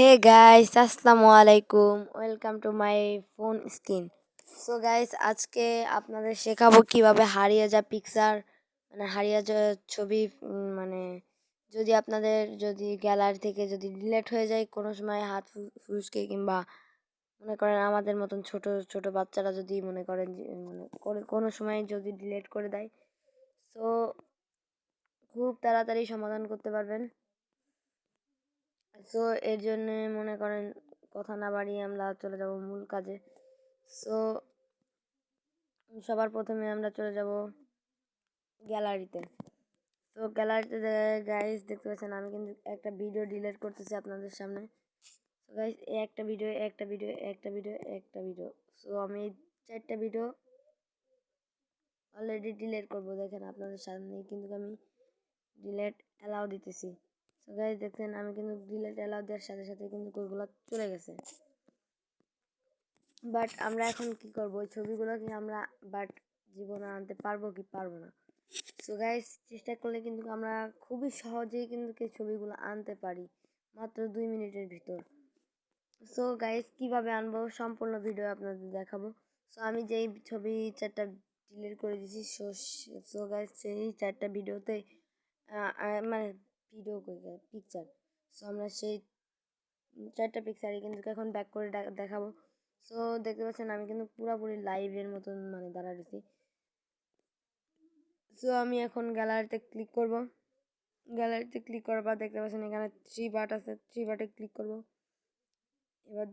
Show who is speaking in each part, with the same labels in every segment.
Speaker 1: Hey guys, আসসালামু আলাইকুম। Welcome to my phone screen. So guys, আজকে আপনাদের শেখাবো কিভাবে হারিয়ে যাওয়া পিকচার মানে হারিয়ে যাওয়া ছবি মানে যদি গ্যালারি থেকে যদি ডিলিট হয়ে যায় কোনো সময় হাত ফুসকে কিংবা মনে করেন আমাদের মতন ছোট ছোট বাচ্চারা যদি মনে করেন যে কোনো সময় যদি ডিলিট করে দেয়, সো খুব তাড়াতাড়ি সমাধান করতে পারবেন। সো এর জন্য মনে করেন কথা না বাড়িয়ে আমরা চলে যাব মূল কাজে। সো সবার প্রথমে আমরা চলে যাব গ্যালারিতে। তো গ্যালারিতে গাইস দেখতে পাচ্ছেন আমি কিন্তু একটা ভিডিও ডিলিট করতেছি আপনাদের সামনে। তো গাইস একটা ভিডিও সো আমি এই 4টা ভিডিও অলরেডি ডিলিট করব। দেখেন আপনাদের সামনে কিন্তু আমি ডিলিট অ্যালাউ দিতেছি। সো গাইস দেখছেন আমি কিন্তু ডিলিট অ্যালাউ দেওয়ার সাথে সাথে কিন্তু ওইগুলো চলে গেছে। বাট আমরা এখন কি করব, ওই ছবিগুলো কি আমরা বাট জীবনে আনতে পারবো কি পারবো না। সো গাইস চেষ্টা করলে কিন্তু আমরা খুবই সহজেই কিন্তু এই ছবিগুলো আনতে পারি মাত্র 2 মিনিটের ভিতর। সো গাইস কিভাবে আনবো সম্পূর্ণ ভিডিও আপনাদের দেখাবো। সো আমি যেই ছবি 4টা ডিলিট করে দিয়েছি, সো গাইস সেই 4টা ভিডিওতে মানে ভিডিও পিকচার, সো আমরা সেই 4টা পিকচারই কিন্তু এখন ব্যাক করে দেখাবো। সো দেখতে পাচ্ছেন আমি কিন্তু পুরোপুরি লাইভের মতন মানে দাঁড়াচ্ছি। সো আমি এখন গ্যালারিতে ক্লিক করব। গ্যালারিতে ক্লিক করার পর দেখতে পাচ্ছেন এখানে 3 বাট আছে, 3 বাটে ক্লিক করব। এবার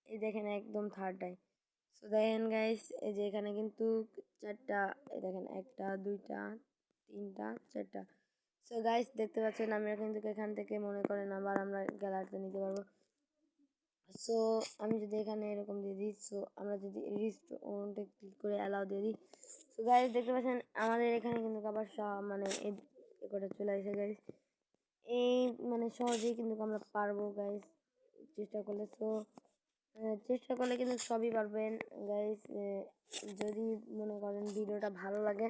Speaker 1: এই দেখেন একদম থার্ডটাই। সো দেখেন গাইস এই যে এখানে কিন্তু 4টা, এই দেখেন 1টা 2টা 3টা 4টা। সো গাইস দেখতে পাচ্ছেন আমরা কিন্তু এখান থেকে মনে করেন আবার আমরা গ্যালারিতে নিতে পারবো। সো আমি যদি এখানে এরকম দিয়ে দিই, সো আমরা যদি রিস্টোরে ক্লিক করে অ্যালাউ দিয়ে দিই, সো গাইস দেখতে পাচ্ছেন আমাদের এখানে কিন্তু আবার মানে করে চলে আসে গাইস। এই মানে সহজেই কিন্তু আমরা পারবো গাইস চেষ্টা করলে। সো চেষ্টা করলে কিন্তু সবই পারবেন গাইস। যদি মনে করেন ভিডিওটা ভালো লাগে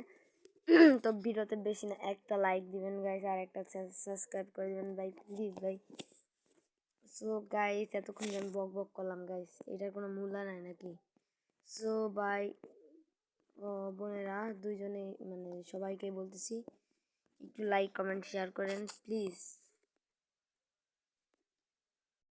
Speaker 1: তো ভিডিওতে বেশি না একটা লাইক দিবেন গাইস, আর একটা সাবস্ক্রাইব করে দিবেন ভাই, প্লিজ ভাই। সো গাইস এতক্ষণ আমি বক বক করলাম গাইস, এটার কোনো মূল্য নাই নাকি? সো ভাই বোনেরা দুইজনে মানে সবাইকে বলতেছি একটু লাইক কমেন্ট শেয়ার করেন প্লিজ।